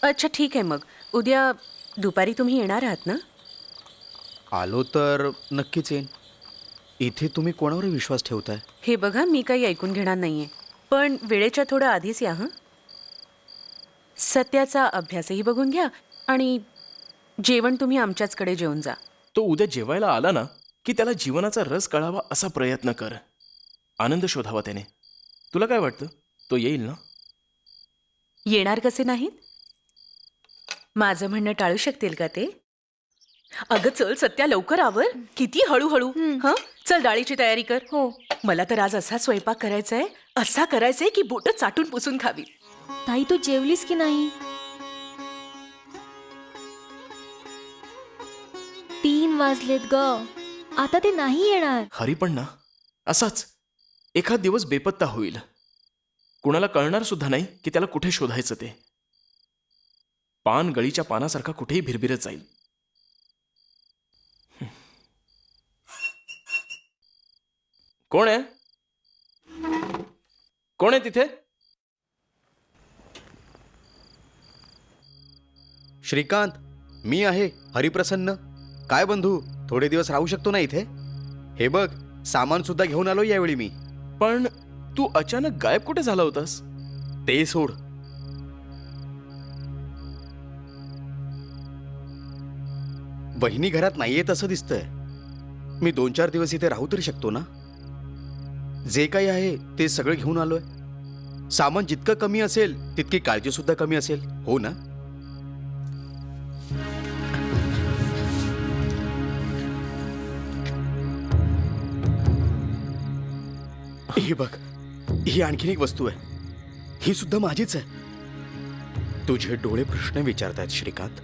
अच्छा ठीक आहे, मग उद्या दुपारी तुम्ही येणार आहात ना? आलो तर नक्कीच येईन. इथे तुम्ही कोणावर विश्वास ठेवताय? हे बघा, मी काही ऐकून घेणार नाहीये, पण वेळेच्या थोडं आधीच या हं. सत्याचा अभ्यासही बघून घ्या आणि जेवण तुम्ही आमच्याचकडे जेवून जा. तो उद्या जेवायला आला ना की त्याला जीवनाचा रस कळावा असा प्रयत्न कर. आनंद शोधावा त्याने. तुला काय वाटतं, तो येईल ना? येणार कसे नाहीत? माझं म्हणणं टाळू शकतील का ते? अगं चल सत्या, लवकर आवर. किती हळूहळू. हं, चल डाळीची तयारी कर. हो. मला तर आज असा स्वयंपाक करायचाय, असा करायचाय की बोट चाटून पुसून खावी. ताई, तू जेवलीस की नाही? 3 वाजलेत ग. आता ते नाही येणार. हरी पण ना असाच एखाद दिवस बेपत्ता होईल. कुणाला कळणार सुद्धा नाही की त्याला कुठे शोधायचं ते. पान गळीच्या पानासारखा कुठेही भिरभिरत जाईल. कोण आहे? कोण आहे तिथे? श्रीकांत, मी आहे हरिप्रसन्न. काय बंधू, थोडे दिवस राहू शकतो ना इथे? हे बघ, सामान सुद्धा घेऊन आलो यावेळी मी. पण तू अचानक गायब कुठे झाला होतास? ते सोड. वहिनी घरात नाहीये तसं दिसतंय. मी 2-4 दिवस इथे राहू तरी शकतो ना? जे काही आहे ते सगळं घेऊन आलोय. सामान जितकं कमी असेल तितकी काळजी सुद्धा कमी असेल, हो ना? ही बघ, ही आणखीन एक वस्तू आहे. ही सुद्धा माझीच आहे. तुझे डोळे प्रश्न विचारतायत श्रीकांत.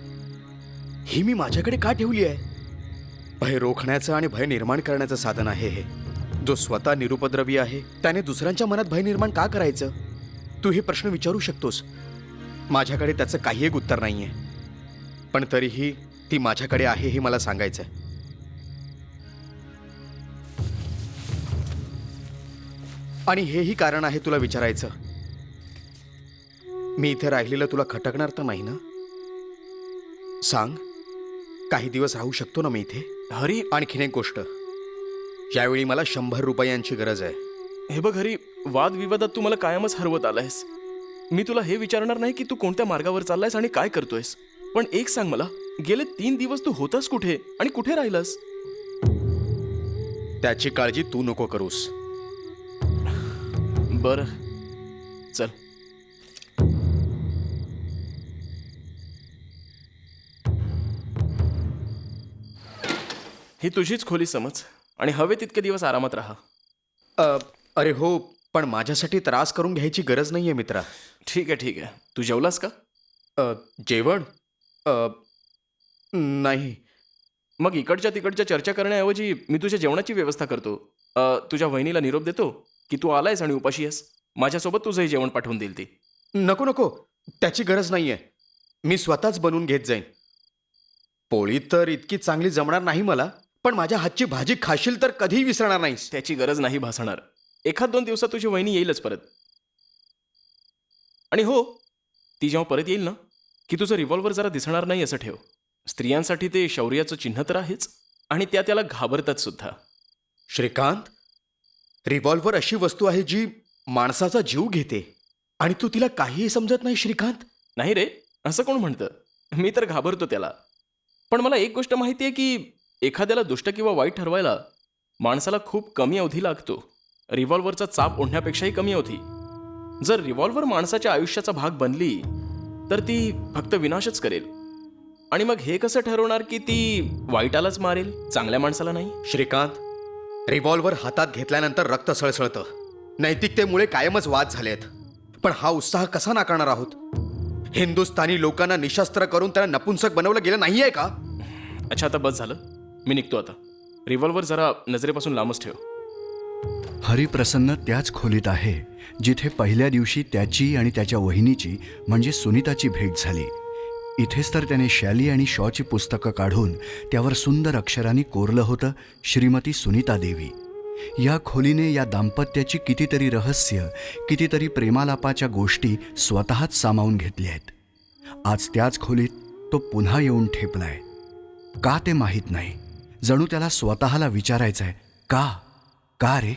ही मी माझ्याकडे का ठेवली आहे? भय रोखण्याचं आणि भय निर्माण करण्याचं साधन आहे हे. जो स्वतः निरुपद्रवी आहे त्याने दुसऱ्यांच्या मनात भय निर्माण का करायचं? तू हे प्रश्न विचारू शकतोस. माझ्याकडे त्याचं काही एक उत्तर नाहीये, पण तरीही ती माझ्याकडे आहे हे मला सांगायचंय. आणि हेही कारण आहे तुला विचारायचं. मी इथे राहिलेलं तुला खटकणार तर नाही ना? सांग, काही दिवस राहू शकतो ना मी इथे? हरी, आणखीन एक गोष्ट, यावेळी मला 100 रुपयांची गरज आहे. हे बघ हरी, वादविवादात तू मला कायमच हरवत आलायस. मी तुला हे विचारणार नाही की तू कोणत्या मार्गावर चाललायस आणि काय करतोयस. पण एक सांग मला, गेले 3 दिवस तू होतास कुठे आणि कुठे राहिलास? त्याची काळजी तू नको करूस. बरं, चल. ही तुझीच खोली समज आणि हवे तितके दिवस आरामात राहा. अरे हो, पण माझ्यासाठी त्रास करून घ्यायची गरज नाहीये मित्रा. ठीक आहे, ठीक आहे. तू जेवलास का? जेवण? नाही. मग इकडच्या तिकडच्या चर्चा करण्याऐवजी मी तुझ्या जेवणाची व्यवस्था करतो. तुझ्या वहिनीला निरोप देतो की तू आलायस आणि उपाशी आहेस. माझ्यासोबत तुझंही जेवण पाठवून देईल ती. नको नको, त्याची गरज नाहीये. मी स्वतःच बनवून घेत जाईन. पोळी तर इतकी चांगली जमणार नाही मला, पण माझ्या हातची भाजी खाशील तर कधीही विसरणार नाहीस. त्याची गरज नाही भासणार. 1-2 दिवसात तुझी वहिनी येईलच परत. आणि हो, ती जेव्हा परत येईल ना की तुझं रिव्हॉल्वर जरा दिसणार नाही असं ठेव. स्त्रियांसाठी ते शौर्याचं चिन्ह तर आहेच आणि त्या त्याला घाबरतात सुद्धा. श्रीकांत, रिव्हॉल्वर अशी वस्तू आहे जी माणसाचा जीव घेते आणि तू तिला काहीही समजत नाही श्रीकांत. नाही रे, असं कोण म्हणतं? मी तर घाबरतो त्याला. पण मला एक गोष्ट माहिती आहे की एखाद्याला दुष्ट किंवा वाईट ठरवायला माणसाला खूप कमी अवधी लागतो. रिव्हॉल्वरचा चाप ओढण्यापेक्षाही कमी अवधी. जर रिव्हॉल्वर माणसाच्या आयुष्याचा भाग बनली तर ती फक्त विनाशच करेल. आणि मग हे कसं ठरवणार की ती वाईटालाच मारेल, चांगल्या माणसाला नाही? श्रीकांत, रिव्हॉल्वर हातात घेतल्यानंतर रक्त सळसळतं. नैतिकतेमुळे कायमच वाद झालेत. पण हा उत्साह कसा नाकारणार आहोत? हिंदुस्थानी लोकांना निशस्त्र करून त्यांना नपुंसक बनवलं गेलं नाहीये का? अच्छा, आता बस झालं. मी निघतो आता. रिव्हॉल्वर जरा नजरेपासून लांबच ठेव. हरिप्रसन्न त्याच खोलीत आहे जिथे पहिल्या दिवशी त्याची आणि त्याच्या वहिनीची म्हणजे सुनीताची भेट झाली. इथेच तर त्याने शॅली आणि शॉची पुस्तकं काढून त्यावर सुंदर अक्षरांनी कोरलं होतं, श्रीमती सुनीता देवी. या खोलीने या दाम्पत्याची कितीतरी रहस्य, कितीतरी प्रेमालापाच्या गोष्टी स्वतःच सामावून घेतल्या आहेत. आज त्याच खोलीत तो पुन्हा येऊन ठेपलाय. का ते माहीत नाही. जणू त्याला स्वतःला विचारायचंय, का का रे.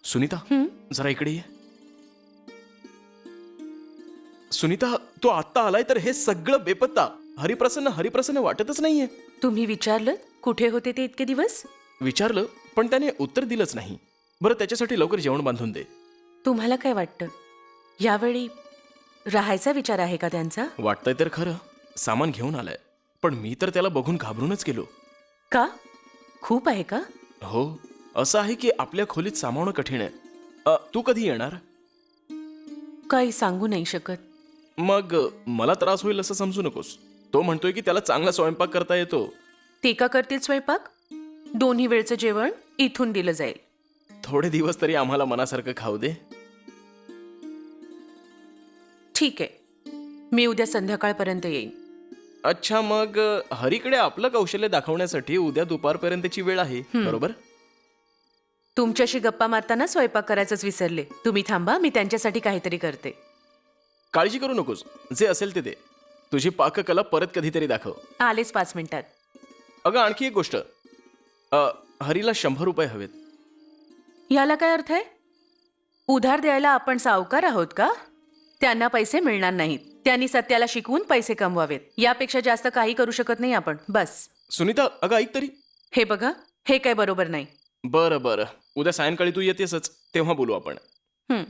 सुनीता जरा इकडे ये. सुनीता, तो आत्ता आलाय तर हे सगळं बेपत्ता. हरिप्रसन्न हरिप्रसन्न वाटतच नाहीये. तुम्ही विचारलं कुठे होते ते इतके दिवस? विचारलं पण त्याने उत्तर दिलंच नाही. बरं, त्याच्यासाठी लवकर जेवण बांधून दे. तुम्हाला काय वाटतं, यावेळी राहायचा विचार आहे का त्यांचा? वाटतंय तर खरं. सामान घेऊन आलाय, पण मी तर त्याला बघून घाबरूनच गेलो. का? खूप आहे का? हो, असं आहे की आपल्या खोलीत सामावणं कठीण आहे. तू कधी येणार? काही सांगू नाही शकत. मग मला त्रास होईल असं समजू नकोस. तो म्हणतोय की त्याला चांगला स्वयंपाक करता येतो. ते का करतील स्वयंपाक? दोन्ही वेळचं जेवण इथून दिलं जाईल. थोडे दिवस तरी आम्हाला मनासारखं खाऊ दे. ठीक आहे, मी उद्या संध्याकाळपर्यंत येईन. अच्छा, मग हरीकडे आपलं कौशल्य दाखवण्यासाठी उद्या दुपारपर्यंतची वेळ आहे, बरोबर? तुमच्याशी गप्पा मारताना स्वयंपाक करायचंच विसरले. तुम्ही थांबा, मी त्यांच्यासाठी काहीतरी करते. काळजी करू नकोस, जे असेल ते दे. तुझी पाककला परत कधीतरी दाखव. आलेच 5 मिनिटात. अगं, आणखी एक गोष्ट. हरीला 100 रुपये हवेत. याला काय अर्थ आहे? उधार द्यायला आपण सावकार आहोत का? त्यांना पैसे मिळणार नाहीत. त्यांनी सत्याला शिकवून पैसे कमवावेत. यापेक्षा जास्त काही करू शकत नाही आपण. बस. सुनीता, अगं ऐक तरी. हे बघा, हे काय बरोबर नाही. बरं बरं, उद्या सायंकाळी तू येतेसच, तेव्हा बोलू आपण. हं.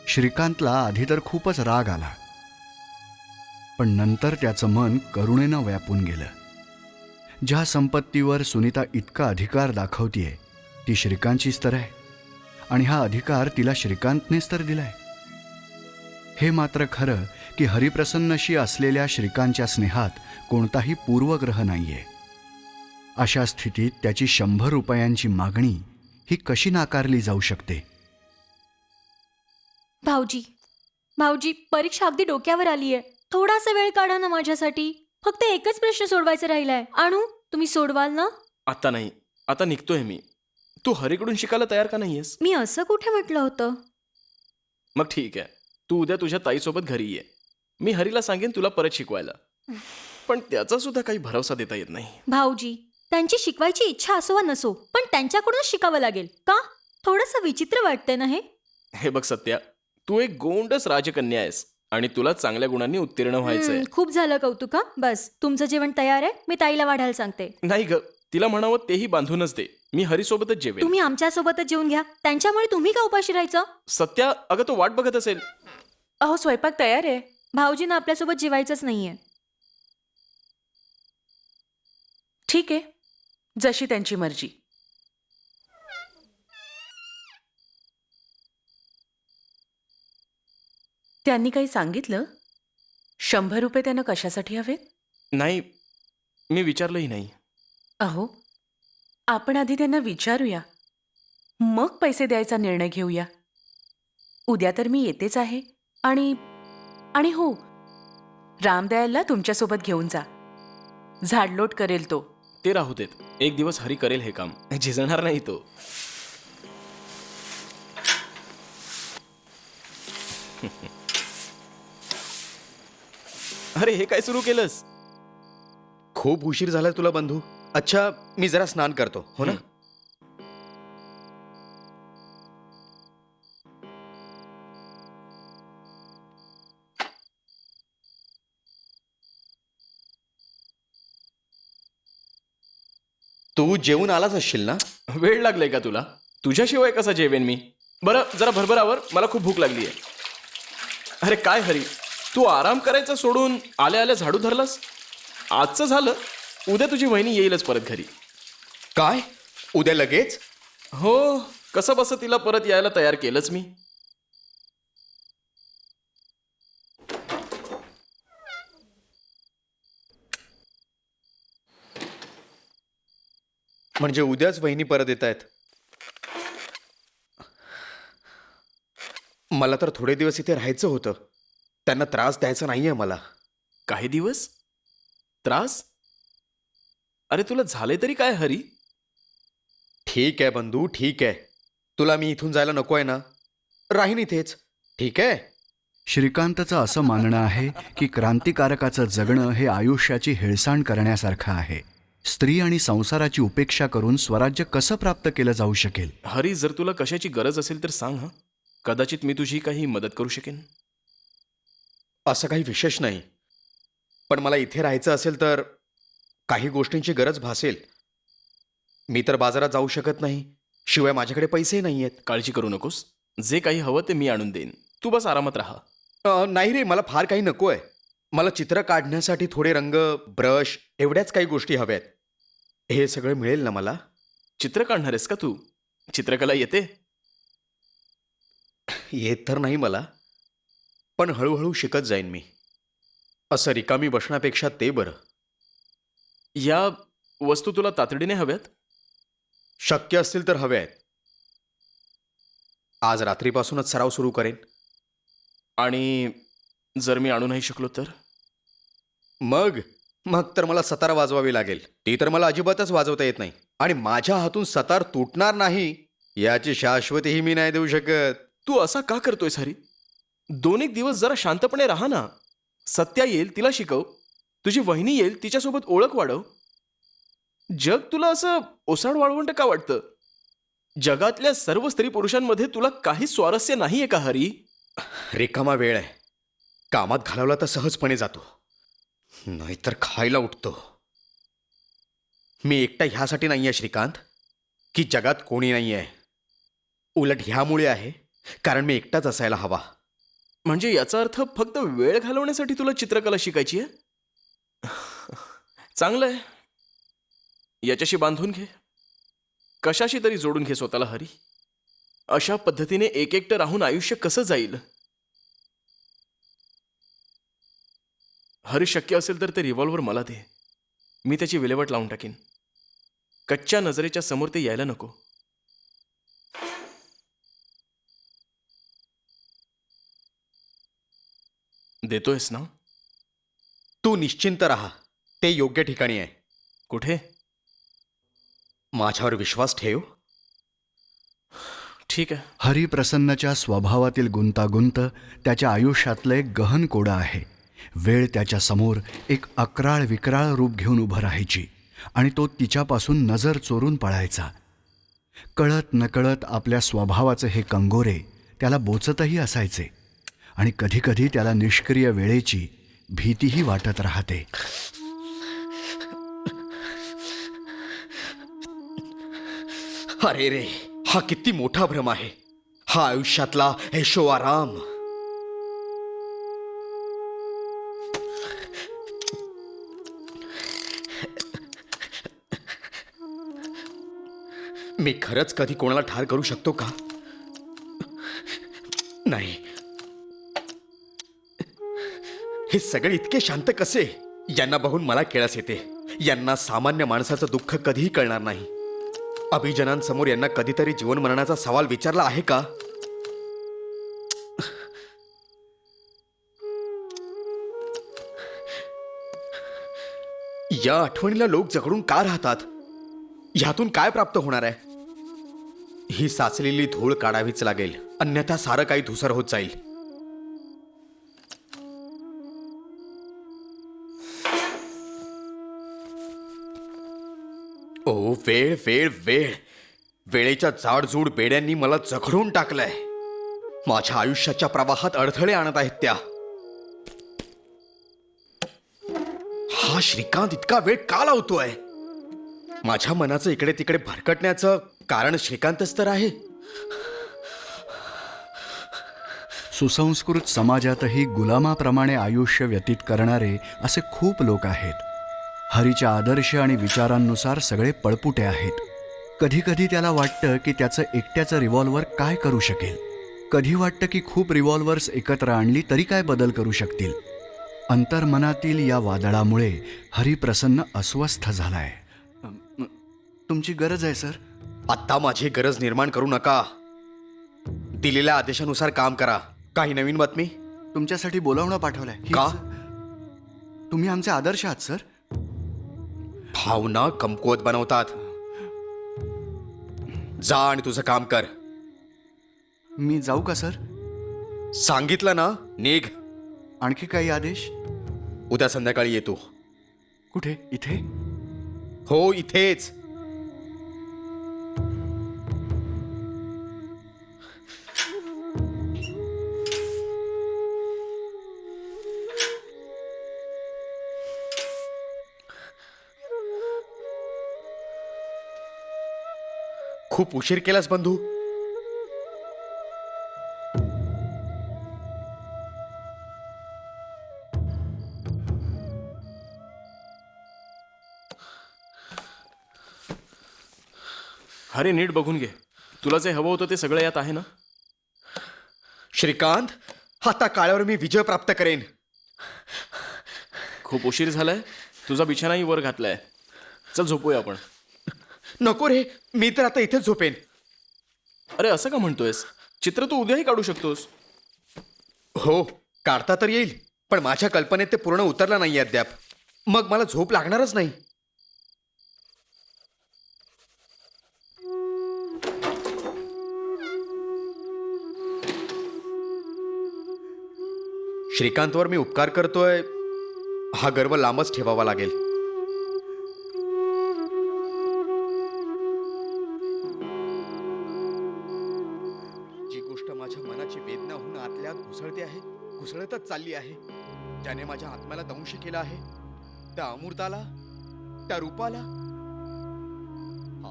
श्रीकांतला आधी तर खूपच राग आला, पण नंतर त्याचं मन करुणेनं व्यापून गेलं. ज्या संपत्तीवर सुनीता इतका अधिकार दाखवतीये ती श्रीकांतचीच तर आहे, आणि हा अधिकार तिला श्रीकांतनेच तर दिलाय. हे मात्र खरं की हरिप्रसन्नशी असलेल्या श्रीकांतच्या स्नेहात कोणताही पूर्वग्रह नाहीये. अशा स्थितीत त्याची 100 रुपयांची मागणी ही कशी नाकारली जाऊ शकते. भाऊजी, भाऊजी, परीक्षा अगदी डोक्यावर आलीये. थोडासा वेळ काढा ना माझ्यासाठी. फक्त एकच प्रश्न सोडवायचा राहिलाय. आणू, तुम्ही सोडवाल ना? आता नाही, आता निघतोय मी. तू हरीकडून शिकायला तयार का नाहीयेस? मी असं कुठे म्हटलं होतं? मग ठीक आहे, तू उद्या तुझ्या ताईसोबत घरी ये. मी हरीला सांगेन तुला परत शिकवायला, पण त्याचा सुद्धा काही भरोसा देता येत नाही. भाऊजी, त्यांची शिकवायची इच्छा असो वा नसो, पण त्यांच्याकडूनच शिकावं लागेल का? थोडंसं विचित्र वाटतंय ना हे? हे बघ सत्या, तू एक गोंडस राजकन्या आहेस आणि तुला चांगल्या गुणांनी उत्तीर्ण व्हायचंय. खूप झालं कौतुक. हं? बस, तुमचं जेवण तयार आहे. मी ताईला वाढायला सांगते. नाही ग, तिला म्हणावं तेही बांधूनच दे. मी हरीसोबतच जेवेन. तुम्ही आमच्यासोबतच जेवून घ्या. त्यांच्यामुळे तुम्ही का उपाशी राहायचं? सत्या, अगं तो वाट बघत असेल. अहो, स्वयंपाक तयार आहे. भाऊजींना आपल्यासोबत जेवायचंच नाहीये. ठीक आहे, जशी त्यांची मर्जी. त्यांनी काही सांगितलं? 100 रुपये त्यांना कशासाठी हवेत? नाही, मी विचारलंही नाही. अहो, आपण आधी त्यांना विचारूया, मग पैसे द्यायचा निर्णय घेऊया. उद्या तर मी येतेच आहे. आणि हो, रामदयालला तुमच्यासोबत घेऊन जा. झाडलोट करेल तो. ते राहू देत, एक दिवस हरी करेल हे काम. झिजणार नाही तो. अरे, हे काय सुरू केलंस? खूप उशीर झालाय तुला बंधू. अच्छा, मी जरा स्नान करतो, हो ना? तू जेवून आलाच असशील ना? वेळ लागलाय का तुला? तुझ्याशिवाय कसा जेवेन मी? बरं, जरा भरभरावर, मला खूप भूक लागली आहे. अरे काय हरी, तू आराम करायचं सोडून आल्या आल्या झाडू धरलास? आजचं झालं, उद्या तुझी वहिनी येईलच परत घरी. काय? उद्या लगेच? हो, कसं बसं तिला परत यायला तयार केलंच मी. म्हणजे उद्याच वहिनी परत येत आहेत? मला तर थोडे दिवस इथे राहायचं होतं. त्यांना त्रास द्यायचा नाहीये मला. काही दिवस त्रास? अरे तुला झाले तरी काय हरी? ठीक आहे बंधू, ठीक आहे. तुला मी इथून जायला नको आहे ना? राहीन इथेच. ठीक आहे. श्रीकांतचं असं मानणं आहे की क्रांतिकारकाचं जगणं हे आयुष्याची हेळसांड करण्यासारखं आहे. स्त्री आणि संसाराची उपेक्षा करून स्वराज्य कसं प्राप्त केलं जाऊ शकेल? हरी, जर तुला कशाची गरज असेल तर सांग. कदाचित मी तुझी काही मदत करू शकेन. असं काही विशेष नाही, पण मला इथे राहायचं असेल तर काही गोष्टींची गरज भासेल. मी तर बाजारात जाऊ शकत नाही, शिवाय माझ्याकडे पैसेही नाही आहेत. काळजी करू नकोस. जे काही हवं ते मी आणून देईन. तू बस आरामात राहा. नाही रे, मला फार काही नको आहे. मला चित्र काढण्यासाठी थोडे रंग, ब्रश, एवढ्याच काही गोष्टी हव्यात. हे सगळं मिळेल ना मला? चित्र काढणार आहेस का तू? चित्रकला येते? येत तर नाही मला, पण हळूहळू शिकत जाईन मी. असं रिकामी बसण्यापेक्षा ते बरं. या वस्तू तुला तातडीने हव्यात? शक्य असतील तर हवे आहेत. आज रात्रीपासूनच सराव सुरू करेन. आणि जर मी आणू नाही शकलो तर? मग मग तर मला सतार वाजवावी लागेल. ती तर मला अजिबातच वाजवता येत नाही, आणि माझ्या हातून सतार तुटणार नाही याची शाश्वतीही मी नाही देऊ शकत. तू असा का करतोयस हरी? 2-1 दिवस जरा शांतपणे राहा ना. सत्या येईल, तिला शिकव. तुझी वहिनी येईल, तिच्यासोबत ओळख वाढव. जग तुला असं ओसाड वाळवंट का वाटतं? जगातल्या सर्व स्त्री पुरुषांमध्ये तुला काही स्वारस्य नाहीये का हरी? रिकामा वेळ आहे. कामात घालवला तर सहजपणे जातो, नाहीतर खायला उठतो. मी एकटा ह्यासाठी नाही आहे श्रीकांत की जगात कोणी नाही आहे. उलट ह्यामुळे आहे कारण मी एकटाच असायला हवा. म्हणजे याचा अर्थ फक्त वेळ घालवण्यासाठी तुला चित्रकला शिकायची आहे? चांगलं आहे. याच्याशी बांधून घे. कशाशी तरी जोडून घे स्वतःला हरी. अशा पद्धतीने एकटं राहून आयुष्य कसं जाईल? हरी, शक्य असेल तर ते रिव्हॉल्वर मला दे. मी त्याची विल्हेवाट लावून टाकीन. कच्च्या नजरेच्या समोर ते यायला नको. देतोयस ना? तू निश्चिंत राहा, ते योग्य ठिकाणी आहे. कुठे? माझ्यावर विश्वास ठेव. ठीक आहे. हरिप्रसन्नच्या स्वभावातील गुंतागुंत त्याच्या आयुष्यातलं एक गहन कोडं आहे. वेळ त्याच्या समोर एक अक्राळ विक्राळ रूप घेऊन उभं राहायची आणि तो तिच्यापासून नजर चोरून पळायचा. कळत नकळत आपल्या स्वभावाचे हे कंगोरे त्याला बोचतही असायचे आणि कधीकधी त्याला निष्क्रिय वेळेची भीतीही वाटत राहते. अरे रे, हा किती मोठा भ्रम आहे. हा आयुष्यातला ऐशो आराम. मी खरंच कधी कोणाला ठार करू शकतो का? नाही. हे सगळे इतके शांत कसे? यांना बघून मला किळस येते. यांना सामान्य माणसाचं दुःख कधीही कळणार नाही. अभिजनांसमोर यांना कधीतरी जीवन मरणाचा सवाल विचारला आहे का? या आठवणीला लोक जगडून का राहतात? ह्यातून काय प्राप्त होणार आहे? ही साचलेली धूळ काढावीच लागेल, अन्यथा सारं काही धुसर होत जाईल. ओ वेळ वेळ वेळ. वेळेच्या जाडजूड बेड्यांनी मला जखडून टाकलंय. माझ्या आयुष्याच्या प्रवाहात अडथळे आणत आहेत त्या. हा श्रीकांत इतका वेळ का लावतोय? माझ्या मनाचं इकडे तिकडे भरकटण्याचं कारण श्रीकांतच तर आहे. सुसंस्कृत समाजातही गुलामाप्रमाणे आयुष्य व्यतीत करणारे असे खूप लोक आहेत. हरीच्या आदर्श आणि विचारांनुसार सगळे पळपुटे आहेत. कधीकधी त्याला वाटतं की त्याचं एकट्याचं रिव्हॉल्वर काय करू शकेल. कधी वाटतं की खूप रिव्हॉल्वर्स एकत्र आणली तरी काय बदल करू शकतील. अंतर्मनातील या वादळामुळे हरिप्रसन्न अस्वस्थ झालाय. तुमची गरज आहे सर. आत्ता माझी गरज निर्माण करू नका. दिलेल्या आदेशानुसार काम करा. काही नवीन बातमी? तुमच्यासाठी बोलावणं पाठवलंय. का? तुम्ही आमचे आदर्श आहात सर. भावना कमकुवत बनवतात. जा आणि तुझं काम कर. मी जाऊ का सर? सांगितलं ना, निघ. आणखी काही आदेश? उद्या संध्याकाळी येतो. कुठे? इथे? हो, इथेच. खूप उशीर केलास बंधू. हरी, नीट बघून घे. तुला जे हवं होतं ते सगळं यात आहे ना? श्रीकांत, आता काळावर मी विजय प्राप्त करेन. खूप उशीर झालाय. तुझा बिछानाही वर घातलाय. चल झोपूया आपण. नको रे, मी तर आता इथेच झोपेन. अरे असं का म्हणतोयस? चित्र तू उद्याही काढू शकतोस. हो, काढता तर येईल, पण माझ्या कल्पनेत ते पूर्ण उतरलं नाही अद्याप. मग मला झोप लागणारच नाही. श्रीकांतवर मी उपकार करतोय, हा गर्व लांबच ठेवावा लागेल. जी गोष्ट माझ्या मनाची वेदना होऊन आतल्यात घुसळते आहे, घुसळतच चालली आहे, ज्याने माझ्या आत्म्याला दंश केला आहे, त्या अमृताला, त्या रूपाला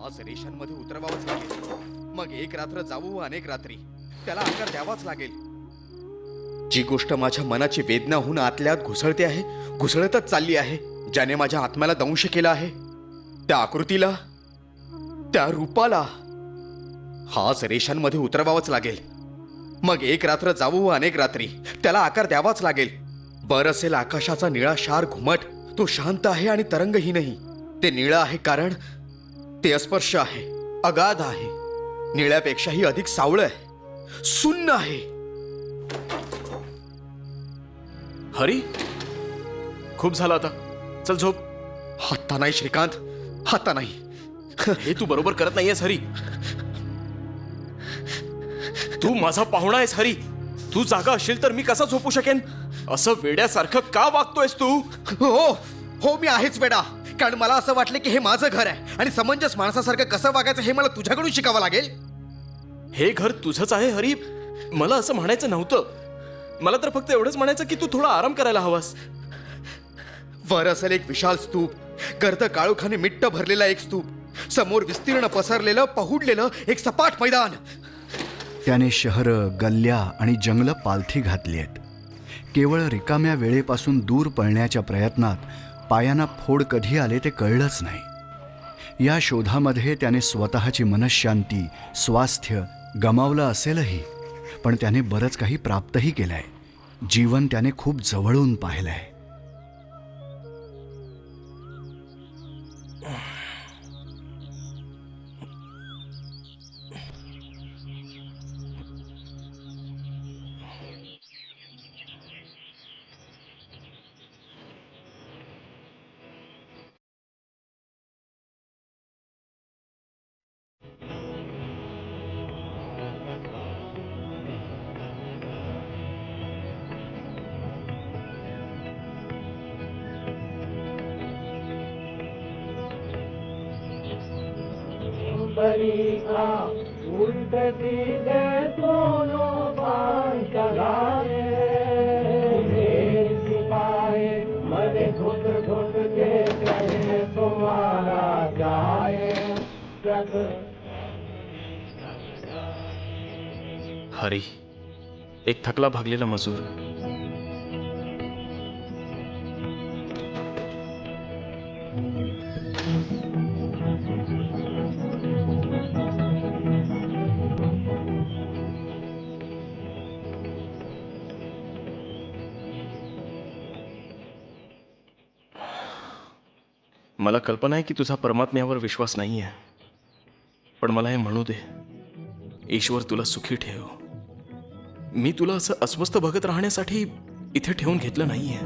आज रेषांमध्ये उतरवावंच लागेल. मग एक रात्र जावो व अनेक रात्री, त्याला आकार द्यावाच लागेल. जी गोष्ट माझ्या मनाची वेदना होऊन आतल्यात घुसळते आहे, घुसळतच चालली आहे, ज्याने माझ्या आत्म्याला दंश केला आहे, त्या आकृतीला, त्या रूपाला हाच रेषांमध्ये उतरवावंच लागेल. मग एक रात्र जावो व अनेक रात्री, त्याला आकार द्यावाच लागेल. वर असेल आकाशाचा निळा शार घुमट, तो शांत आहे आणि तरंगहीनही. ते निळं आहे कारण ते अस्पर्श आहे, अगाध आहे, निळ्यापेक्षाही अधिक सावळं आहे, सुन्न आहे. हरी, खूप झालं आता. चल झोप. हाता नाही श्रीकांत, हाता नाही. हे तू बरोबर करत नाहीयेस हरी. तू माझा पाहुणा आहेस हरी. तू जागा असशील तर मी कसा झोपू शकेन? असं वेड्यासारखं का वागतोयस तू? हो हो, मी आहेच वेडा. कारण मला असं वाटलं की हे माझं घर आहे आणि समंजस माणसासारखं कसं वागायचं हे मला तुझ्याकडून शिकावं लागेल. हे घर तुझंच आहे हरी. मला असं म्हणायचं नव्हतं. मला तर फक्त एवढंच म्हणायचं की तू थोडा आराम करायला हवास. वर असेल एक विशाल स्तूप, गर्द काळोखाने मिट्ट भरलेला एक स्तूप, समोर विस्तीर्ण पसरलेलं पहुडलेलं एक सपाट मैदान. त्याने शहरं, गल्ल्या आणि जंगलं पालथी घातली आहेत. केवळ रिकाम्या वेळेपासून दूर पळण्याच्या प्रयत्नात पायांना फोड कधी आले ते कळलंच नाही. या शोधामध्ये त्याने स्वतःची मनःशांती, स्वास्थ्य गमावलं असेलही, पण त्याने बरंच काही प्राप्तही केलंय. जीवन त्याने खूप जवळून पाहिलंय. हरी, एक थकला भागलेला मजूर. मला कल्पना आहे की तुझा परमात्म्यावर विश्वास नाही आहे, पण मला हे म्हणू दे, ईश्वर तुला सुखी ठेव. मी तुला असं अस्वस्थ बघत राहण्यासाठी इथे ठेवून घेतलं नाहीये.